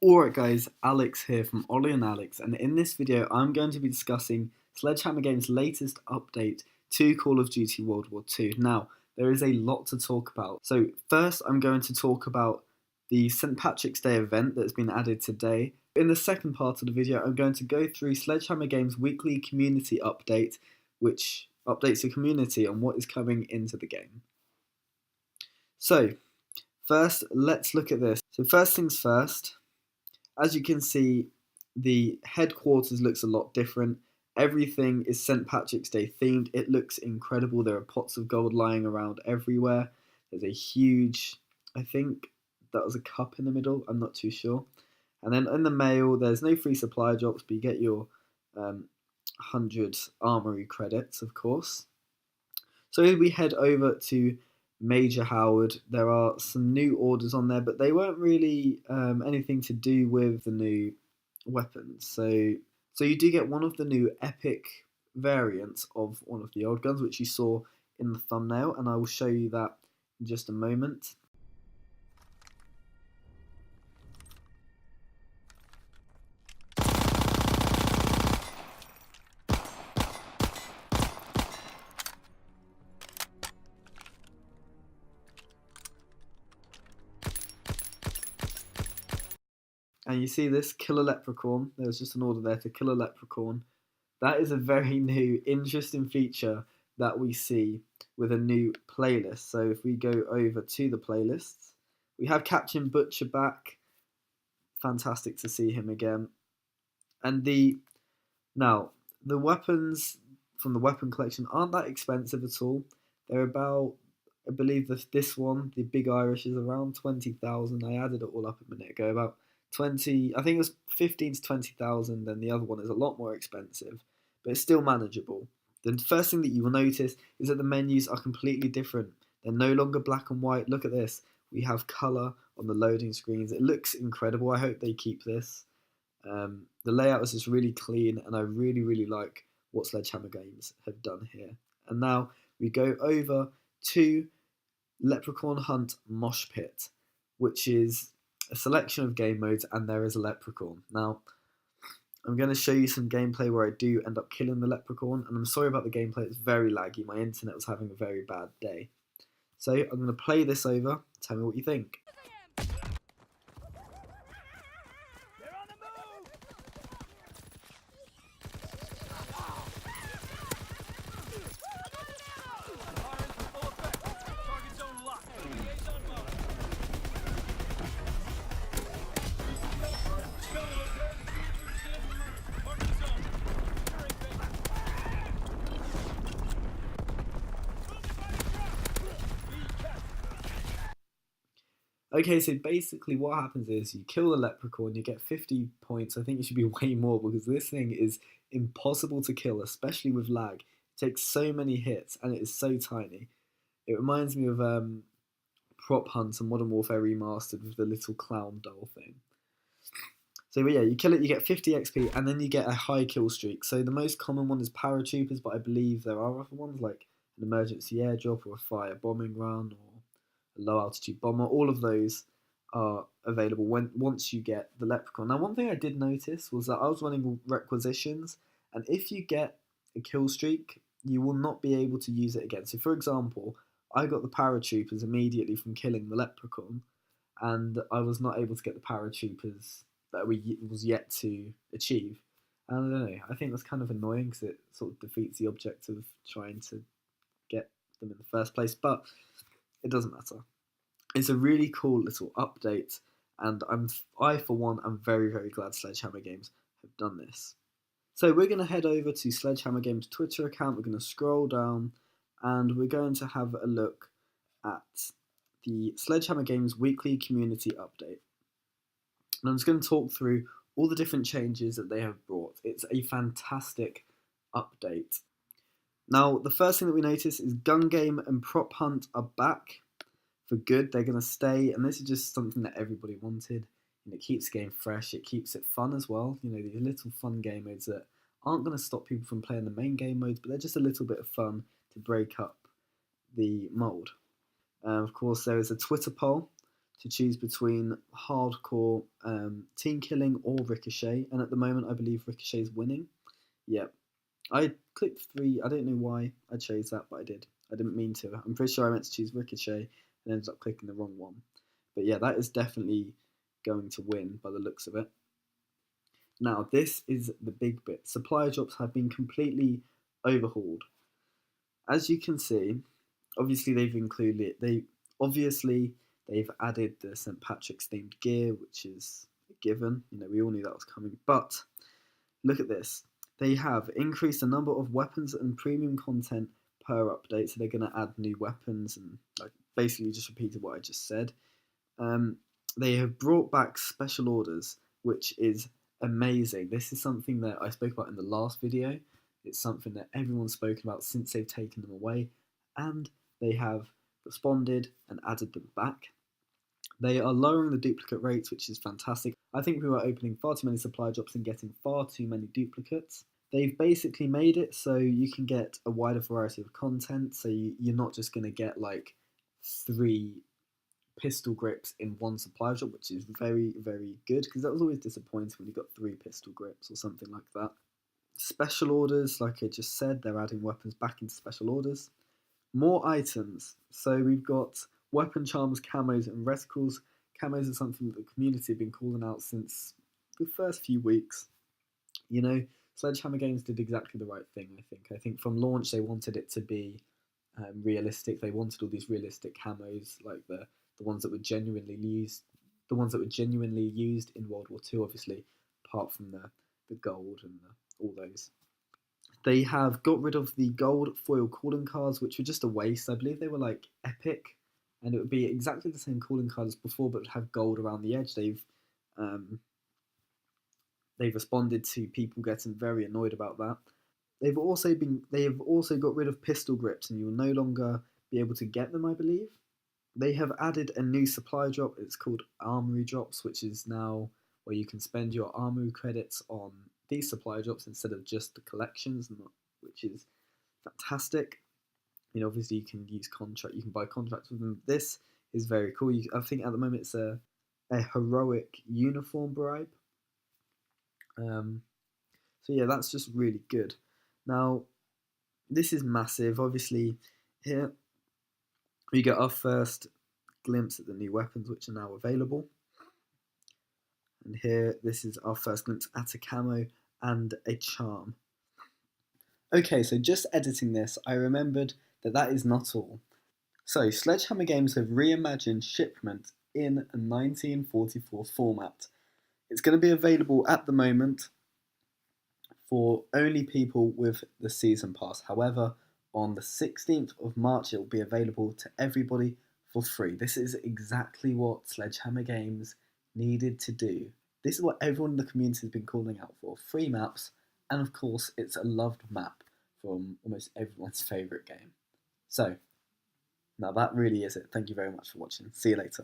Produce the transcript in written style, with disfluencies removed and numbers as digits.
Alright guys, Alex here from Ollie and Alex, and in this video I'm going to be discussing Sledgehammer Games' latest update to Call of Duty World War II. Now, there is a lot to talk about. So first I'm going to talk about the St. Patrick's Day event that's been added today. In the second part of the video I'm going to go through Sledgehammer Games' weekly community update, which updates the community on what is coming into the game. So, first let's look at this. So first things first, as you can see, the headquarters looks a lot different. Everything is St. Patrick's Day themed. It looks incredible. There are pots of gold lying around everywhere. There's a huge, I think that was a cup in the middle. I'm not too sure. And then in the mail, there's no free supply drops, but you get your 100 armory credits, of course. So we head over to Major Howard. There are some new orders on there, but they weren't really anything to do with the new weapons. So you do get one of the new epic variants of one of the old guns, which you saw in the thumbnail, and I will show you that in just a moment. And you see this, kill a leprechaun. There's just an order there to kill a leprechaun. That is a very new, interesting feature that we see with a new playlist. So if we go over to the playlists, we have Captain Butcher back. Fantastic to see him again. And the weapons from the weapon collection aren't that expensive at all. They're about, I believe this one, the Big Irish, is around 20,000. I added it all up a minute ago, about 20, I think it was 15 to 20,000, and the other one is a lot more expensive, but it's still manageable. The first thing that you will notice is that the menus are completely different. They're no longer black and white. Look at this. We have colour on the loading screens. It looks incredible. I hope they keep this. The layout is just really clean, and I really like what Sledgehammer Games have done here. And now we go over to Leprechaun Hunt Mosh Pit, which is a selection of game modes, and there is a leprechaun. Now, I'm going to show you some gameplay where I do end up killing the leprechaun, and I'm sorry about the gameplay, it's very laggy. My internet was having a very bad day. So I'm going to play this over, tell me what you think. Okay, so basically what happens is you kill the leprechaun, you get 50 points. I think it should be way more because this thing is impossible to kill, especially with lag. It takes so many hits and it is so tiny. It reminds me of Prop Hunt and Modern Warfare Remastered with the little clown doll thing. So yeah, you kill it, you get 50 XP, and then you get a high kill streak. So the most common one is paratroopers, but I believe there are other ones like an emergency airdrop or a fire bombing run or a low altitude bomber. All of those are available once you get the leprechaun. Now, one thing I did notice was that I was running requisitions, and if you get a kill streak, you will not be able to use it again. So, for example, I got the paratroopers immediately from killing the leprechaun, and I was not able to get the paratroopers that was yet to achieve. And I don't know, I think that's kind of annoying because it sort of defeats the object of trying to get them in the first place, but it doesn't matter. It's a really cool little update, and I for one am very glad Sledgehammer Games have done this. So we're going to head over to Sledgehammer Games Twitter account. We're going to scroll down, and we're going to have a look at the Sledgehammer Games weekly community update. And I'm just going to talk through all the different changes that they have brought. It's a fantastic update. Now, the first thing that we notice is gun game and prop hunt are back for good. They're going to stay, and this is just something that everybody wanted. And it keeps the game fresh. It keeps it fun as well. You know, these little fun game modes that aren't going to stop people from playing the main game modes, but they're just a little bit of fun to break up the mold. Of course, there is a Twitter poll. to choose between hardcore team killing or Ricochet, and at the moment I believe Ricochet is winning. Yeah, I clicked 3. I don't know why I chose that, but I did. I didn't mean to. I'm pretty sure I meant to choose Ricochet and ended up clicking the wrong one. But yeah, that is definitely going to win by the looks of it. Now, this is the big bit. Supply drops have been completely overhauled. As you can see, obviously they've added the St. Patrick's themed gear, which is a given. You know, we all knew that was coming. But look at this. They have increased the number of weapons and premium content per update. So they're going to add new weapons and like basically just repeated what I just said. They have brought back special orders, which is amazing. This is something that I spoke about in the last video. It's something that everyone's spoken about since they've taken them away, and they have responded and added them back. They are lowering the duplicate rates, which is fantastic. I think we were opening far too many supply drops and getting far too many duplicates. They've basically made it so you can get a wider variety of content, so you're not just going to get like 3 pistol grips in one supply drop, which is very, very good, because that was always disappointing when you got 3 pistol grips or something like that. Special orders, like I just said, they're adding weapons back into special orders. More items. So we've got weapon charms, camos, and reticles. Camos are something that the community have been calling out since the first few weeks. You know, Sledgehammer Games did exactly the right thing, I think. I think from launch they wanted it to be realistic. They wanted all these realistic camos, like the ones that were genuinely used, in World War II, obviously, apart from the gold and all those. They have got rid of the gold foil calling cards, which were just a waste. I believe they were like epic, and it would be exactly the same calling card as before, but would have gold around the edge. They've responded to people getting very annoyed about that. They have also got rid of pistol grips, and you will no longer be able to get them, I believe. They have added a new supply drop. It's called Armory Drops, which is now where you can spend your Armory credits on these supply drops instead of just the collections, which is fantastic. You know, obviously you can use contract. You can buy contracts with them. This is very cool. I think at the moment it's a heroic uniform bribe. So yeah, that's just really good. Now, this is massive. Obviously, here we get our first glimpse at the new weapons which are now available. And here, this is our first glimpse at a camo and a charm. Okay, so just editing this, I remembered that that is not all. So, Sledgehammer Games have reimagined Shipment in a 1944 format. It's going to be available at the moment for only people with the Season Pass. However, on the 16th of March, it will be available to everybody for free. This is exactly what Sledgehammer Games needed to do. This is what everyone in the community has been calling out for. Free maps, and of course, it's a loved map from almost everyone's favourite game. So, now that really is it. Thank you very much for watching. See you later.